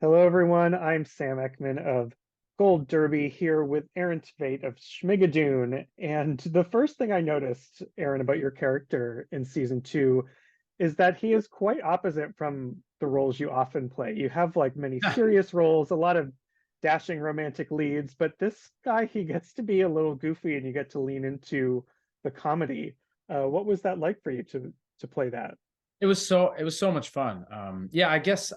Hello, everyone. I'm Sam Eckmann of Gold Derby here with Aaron Tveit of Schmigadoon. And the first thing I noticed, Aaron, about your character in season two is that he is quite opposite from the roles you often play. You have like many serious roles, a lot of dashing romantic leads, but this guy, he gets to be a little goofy and you get to lean into the comedy. What was that like for you to play that? It was so much fun. Yeah, I guess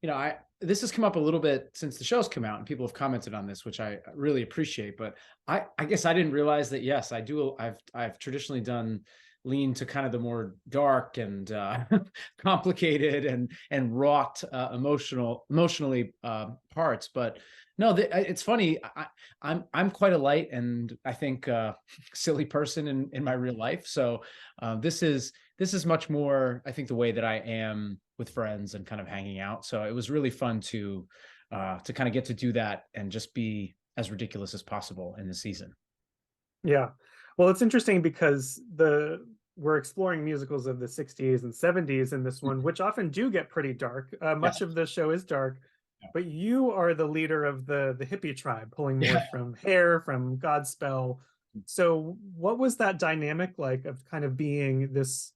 I this has come up a little bit since the show's come out, and people have commented on this, which I really appreciate. But I guess I didn't realize that. Yes, I do. I've traditionally done lean to kind of the more dark and complicated and wrought emotionally parts. But no, it's funny. I'm quite a light and I think silly person in my real life. So this is much more, I think, the way that I am with friends and kind of hanging out. So it was really fun to kind of get to do that and just be as ridiculous as possible in the season. Yeah. Well, it's interesting because the we're exploring musicals of the 60s and 70s in this one, which often do get pretty dark. Much Yes. of the show is dark, Yeah. but you are the leader of the hippie tribe, pulling more Yeah. from Hair, from Godspell. So, what was that dynamic like of kind of being this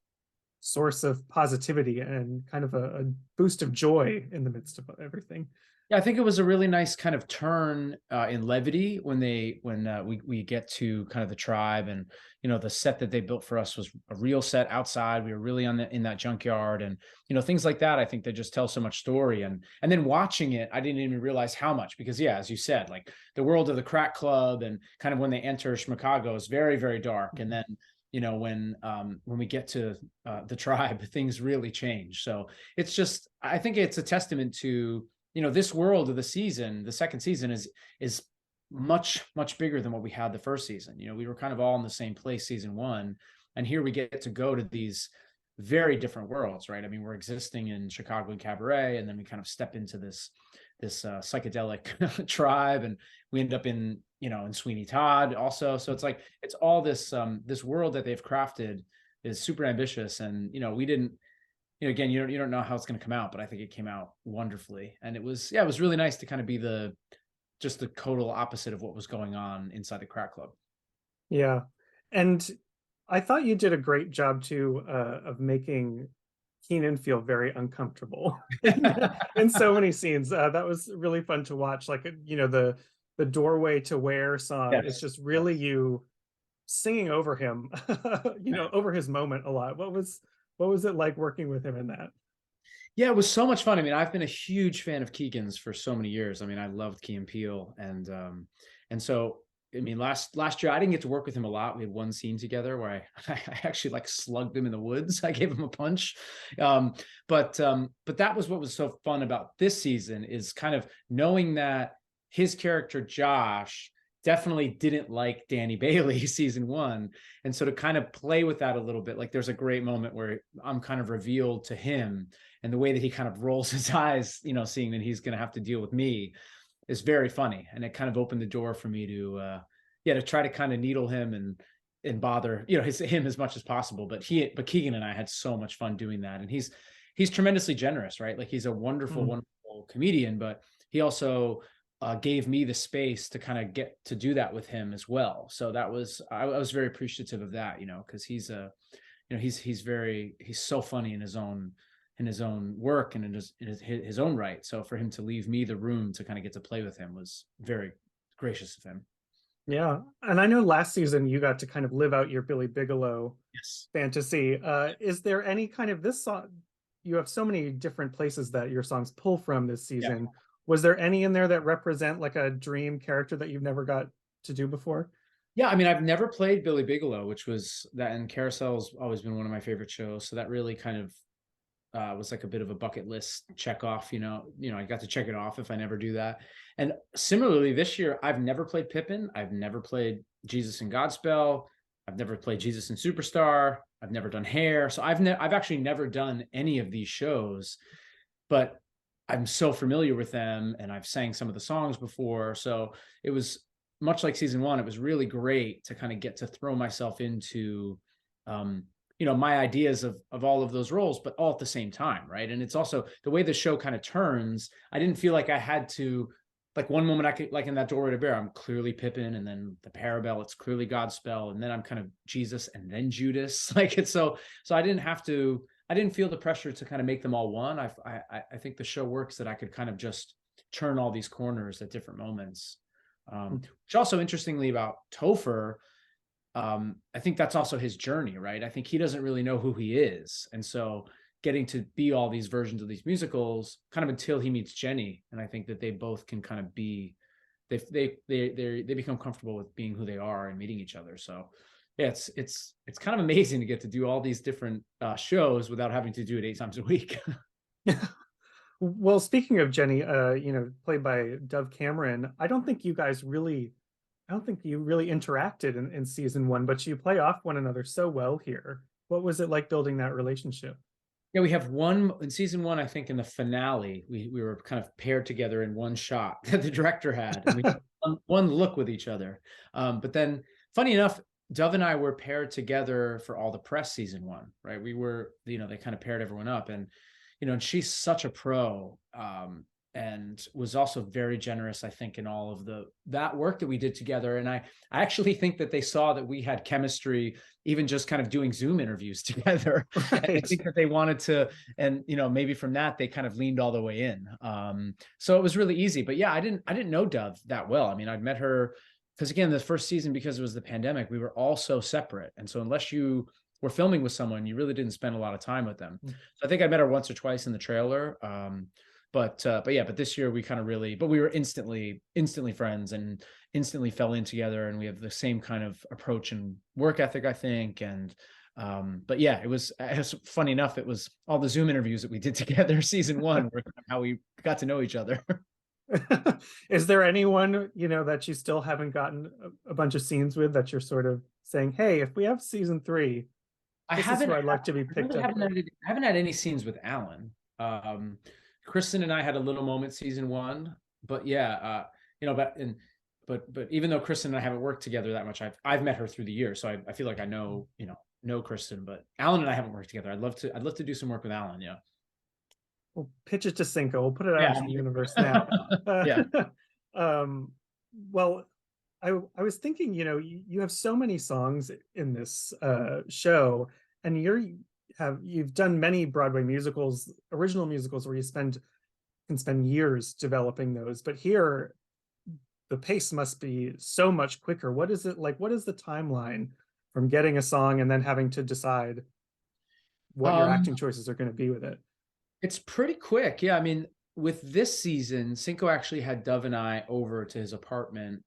source of positivity and kind of a boost of joy in the midst of everything? Yeah, I think it was a really nice kind of turn in levity when we get to kind of the tribe, and the set that they built for us was a real set outside. We were really on in that junkyard, and things like that. I think they just tell so much story, and then watching it, I didn't even realize how much, because yeah, as you said, like the world of the crack club and kind of when they enter Chicago is very, very dark, and then when we get to the tribe, things really change. So I think it's a testament to this world of the season. The second season is much, much bigger than what we had the first season. We were kind of all in the same place season one, and here we get to go to these very different worlds, right? I mean, we're existing in Chicago and cabaret, and then we kind of step into this psychedelic tribe, and we end up in Sweeney Todd also. So it's like it's all this world that they've crafted is super ambitious, and we didn't again, you don't know how it's going to come out, but I think it came out wonderfully. And it was really nice to kind of be just the total opposite of what was going on inside the crack club. Yeah. And I thought you did a great job too of making Keenan feel very uncomfortable in so many scenes. That was really fun to watch. Like the doorway to where song is Yes. just really you singing over him, over his moment a lot. What was it like working with him in that? Yeah, it was so much fun. I mean, I've been a huge fan of Keegan's for so many years. I mean, I loved Key and Peele, and so I mean, last year I didn't get to work with him a lot. We had one scene together where I actually like slugged him in the woods. I gave him a punch, but that was what was so fun about this season, is kind of knowing that his character Josh definitely didn't like Danny Bailey season one, and so to kind of play with that a little bit. Like there's a great moment where I'm kind of revealed to him, and the way that he kind of rolls his eyes, seeing that he's going to have to deal with me, is very funny. And it kind of opened the door for me to try to kind of needle him and bother, him as much as possible. But Keegan and I had so much fun doing that. And he's tremendously generous, right? Like he's a wonderful, Mm. wonderful comedian, but he also gave me the space to kind of get to do that with him as well. So I was very appreciative of that, because he's so funny in his own work and in his own right. So for him to leave me the room to kind of get to play with him was very gracious of him. Yeah. And I know last season you got to kind of live out your Billy Bigelow Yes. fantasy. Is there any kind of this song? You have so many different places that your songs pull from this Yeah. season. Was there any in there that represent like a dream character that you've never got to do before? Yeah, I mean, I've never played Billy Bigelow, which was that, and Carousel's always been one of my favorite shows. So that really kind of was like a bit of a bucket list check off. I got to check it off if I never do that. And similarly, this year I've never played Pippin. I've never played Jesus in Godspell. I've never played Jesus in Superstar. I've never done Hair. So I've actually never done any of these shows, but I'm so familiar with them, and I've sang some of the songs before. So it was much like season one. It was really great to kind of get to throw myself into, my ideas of all of those roles, but all at the same time, right? And it's also the way the show kind of turns. I didn't feel like I had to, like, one moment I could, like in that Doorway to Bear, I'm clearly Pippin, and then the Parabell, it's clearly Godspell, and then I'm kind of Jesus, and then Judas. Like, it's so I didn't have to. I didn't feel the pressure to kind of make them all one. I think the show works that I could kind of just turn all these corners at different moments. Which also, interestingly, about Topher, I think that's also his journey, right? I think he doesn't really know who he is, and so getting to be all these versions of these musicals, kind of until he meets Jenny, and I think that they both can kind of be, they become comfortable with being who they are and meeting each other. So yeah, it's kind of amazing to get to do all these different shows without having to do it 8 times a week. Well, speaking of Jenny, played by Dove Cameron, I don't think you really interacted in season one, but you play off one another so well here. What was it like building that relationship? Yeah, we have one in season one. I think in the finale, we were kind of paired together in one shot that the director had, and we had one look with each other. But then, funny enough, Dove and I were paired together for all the press season one, right? We were, they kind of paired everyone up, and and she's such a pro, and was also very generous, I think, in all of that work that we did together. And I actually think that they saw that we had chemistry, even just kind of doing Zoom interviews together. Right. I think that they wanted to, and maybe from that they kind of leaned all the way in. So it was really easy. But yeah, I didn't know Dove that well. I mean, I'd met her because, again, the first season, because it was the pandemic, we were all so separate, and so unless you were filming with someone, you really didn't spend a lot of time with them. So I think I met her once or twice in the trailer. But this year we kind of really, but we were instantly friends and instantly fell in together, and we have the same kind of approach and work ethic, I think. And but yeah, it was funny enough, it was all the Zoom interviews that we did together season one were kind of how we got to know each other. Is there anyone, that you still haven't gotten a bunch of scenes with that you're sort of saying, hey, if we have season three, this is who I'd like to be picked up with? I haven't had any scenes with Alan. Kristen and I had a little moment season one, but yeah, but even though Kristen and I haven't worked together that much, I've met her through the years, so I feel like I know Kristen. But Alan and I haven't worked together. I'd love to do some work with Alan. Yeah. We'll pitch it to Cinco. We'll put it out into the universe now. Yeah. Well, I was thinking, you have so many songs in this show, and you've done many Broadway musicals, original musicals, where you can spend years developing those. But here, the pace must be so much quicker. What is it like? What is the timeline from getting a song and then having to decide what your acting choices are going to be with it? It's pretty quick. Yeah. I mean, with this season, Cinco actually had Dove and I over to his apartment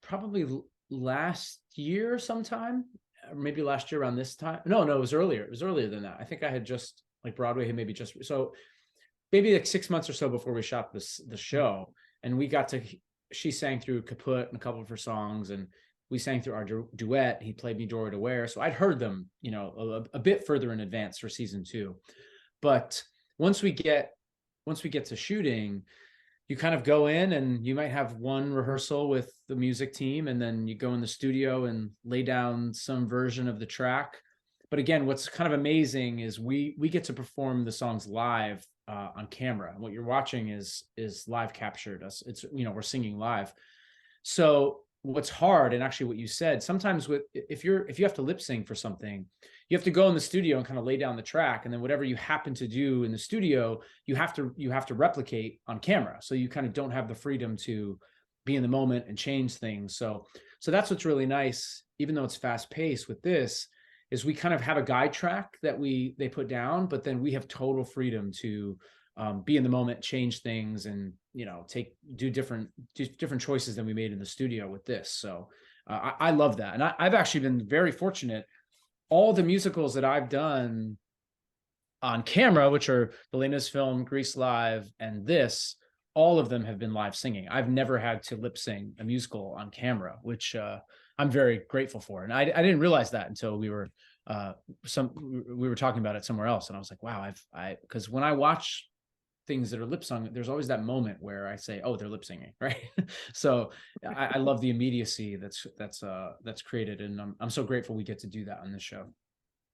probably last year sometime, or maybe last year around this time. No, it was earlier. It was earlier than that. I think I had just, like, Broadway had maybe just, so maybe like 6 months or so before we shot the show. And she sang through Kaput and a couple of her songs, and we sang through our duet. He played me Doorway to Wear. So I'd heard them, a bit further in advance for season two. But once we get to shooting, you kind of go in and you might have one rehearsal with the music team, and then you go in the studio and lay down some version of the track. But again, what's kind of amazing is we get to perform the songs live on camera. And what you're watching is live captured. It's we're singing live. So what's hard, and actually what you said, sometimes if you have to lip sync for something, you have to go in the studio and kind of lay down the track, and then whatever you happen to do in the studio, you have to replicate on camera. So you kind of don't have the freedom to be in the moment and change things. So that's what's really nice, even though it's fast paced with this, is we kind of have a guide track that they put down, but then we have total freedom to be in the moment, change things, and do different choices than we made in the studio with this. So I love that, and I've actually been very fortunate. All the musicals that I've done on camera, which are the latest film, Grease Live, and this, all of them have been live singing. I've never had to lip sing a musical on camera, which I'm very grateful for. And I didn't realize that until we were talking about it somewhere else, and I was like, wow, because when I watch things that are lip sung, there's always that moment where I say, oh, they're lip singing, right? So I love the immediacy that's created, and I'm so grateful we get to do that on this show.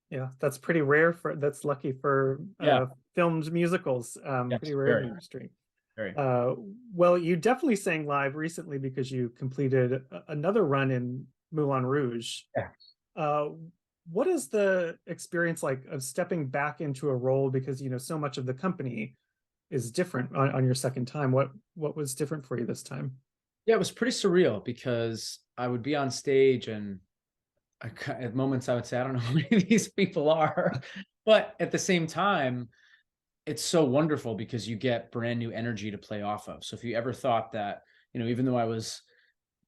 Yeah, that's pretty rare that's lucky for Yeah. filmed musicals. Pretty Yes. rare in the Very, industry. very. Uh, well, you definitely sang live recently because you completed another run in Moulin Rouge. Yeah. Uh, what is the experience like of stepping back into a role because so much of the company is different on your second time? What was different for you this time? Yeah, it was pretty surreal because I would be on stage and at moments I would say, I don't know who these people are. But at the same time, it's so wonderful because you get brand new energy to play off of. So if you ever thought that, even though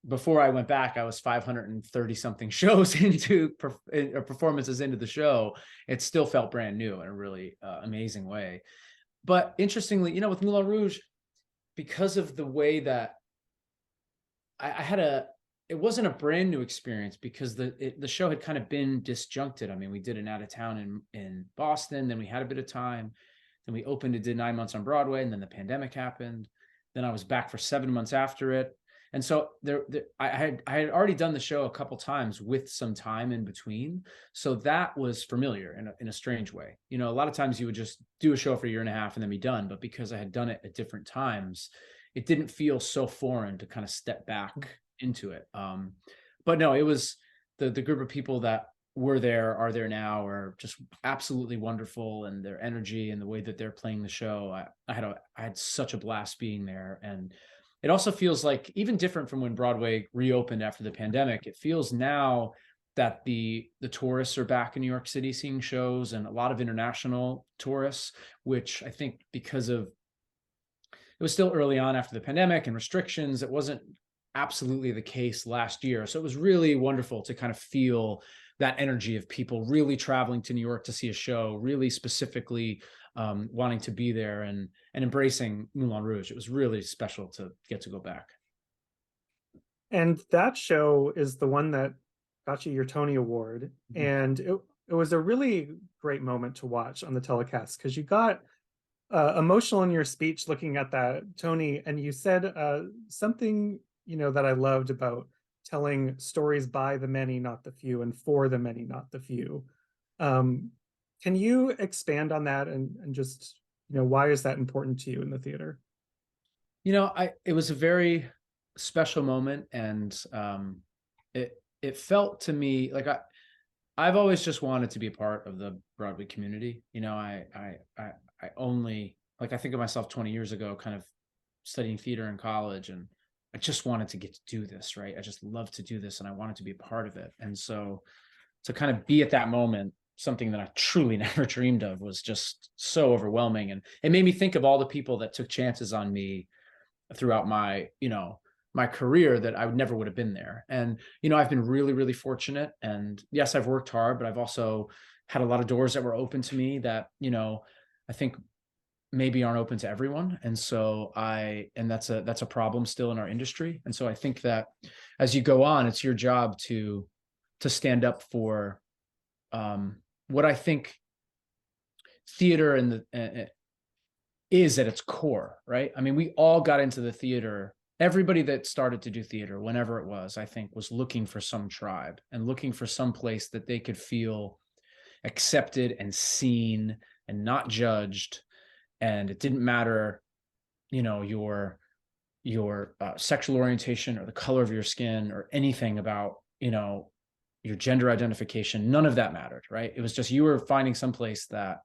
before I went back, I was 530 something shows into performances into the show, it still felt brand new in a really amazing way. But interestingly, with Moulin Rouge, because of the way that I had it wasn't a brand new experience because the show had kind of been disjuncted. I mean, we did an out of town in Boston, then we had a bit of time, then we opened and did 9 months on Broadway, and then the pandemic happened. Then I was back for 7 months after it, and so I had already done the show a couple times with some time in between, so that was familiar in a strange way. A lot of times you would just do a show for a year and a half and then be done, but because I had done it at different times, it didn't feel so foreign to kind of step back into it. But no, it was the group of people that are there now, are just absolutely wonderful, and their energy and the way that they're playing the show. I had such a blast being there, and it also feels like even different from when Broadway reopened after the pandemic. It feels now that the tourists are back in New York City seeing shows, and a lot of international tourists, which I think because of it was still early on after the pandemic and restrictions. It wasn't absolutely the case last year. So it was really wonderful to kind of feel that energy of people really traveling to New York to see a show, really specifically wanting to be there and embracing Moulin Rouge. It was really special to get to go back. And that show is the one that got you your Tony Award. Mhm. And it was a really great moment to watch on the telecast because you got emotional in your speech looking at that Tony, and you said something that I loved about telling stories by the many, not the few, and for the many, not the few. Um, can you expand on that and just why is that important to you in the theater? It was a very special moment, and it felt to me like I've always just wanted to be a part of the Broadway community. I only like I think of myself 20 years ago, kind of studying theater in college, and I just wanted to get to do this, right? I just love to do this, and I wanted to be a part of it. And so to kind of be at that moment, something that I truly never dreamed of, was just so overwhelming. And it made me think of all the people that took chances on me throughout my career that I would never would have been there. And I've been really, really fortunate. And yes, I've worked hard, but I've also had a lot of doors that were open to me that I think maybe aren't open to everyone. And so that's a problem still in our industry. And so I think that as you go on, it's your job to stand up for what I think theater and is at its core, right? I mean, we all got into the theater. Everybody that started to do theater, whenever it was, I think, was looking for some tribe and looking for some place that they could feel accepted and seen and not judged. And it didn't matter, your sexual orientation or the color of your skin or anything about, your gender identification. None of that mattered, right? It was just you were finding some place that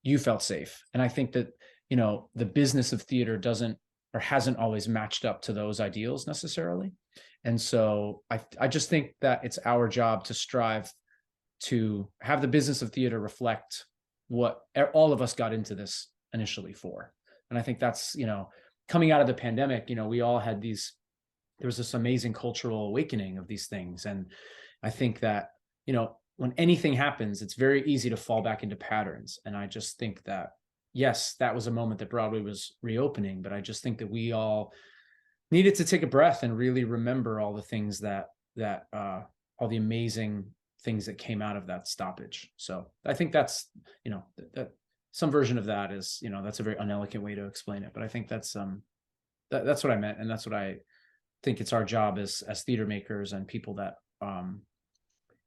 you felt safe. And I think that the business of theater doesn't or hasn't always matched up to those ideals necessarily. And so I just think that it's our job to strive to have the business of theater reflect what all of us got into this initially for. And I think that's coming out of the pandemic, we all had there was this amazing cultural awakening of these things. And I think that when anything happens, it's very easy to fall back into patterns. And I just think that, yes, that was a moment that Broadway was reopening, but I just think that we all needed to take a breath and really remember all the things that all the amazing things that came out of that stoppage. So I think that's, that some version of that is, that's a very unelegant way to explain it, but I think that's that's what I meant. And that's what I think it's our job as theater makers and people that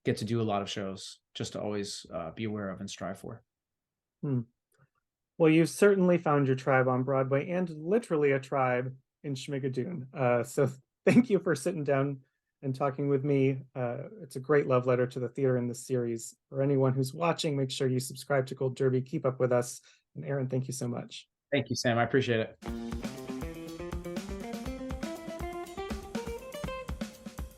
get to do a lot of shows just to always be aware of and strive for. Hmm. Well, you've certainly found your tribe on Broadway and literally a tribe in Schmigadoon. So thank you for sitting down and talking with me. It's a great love letter to the theater in this series. For anyone who's watching, make sure you subscribe to Gold Derby. Keep up with us. And Aaron, thank you so much. Thank you, Sam. I appreciate it.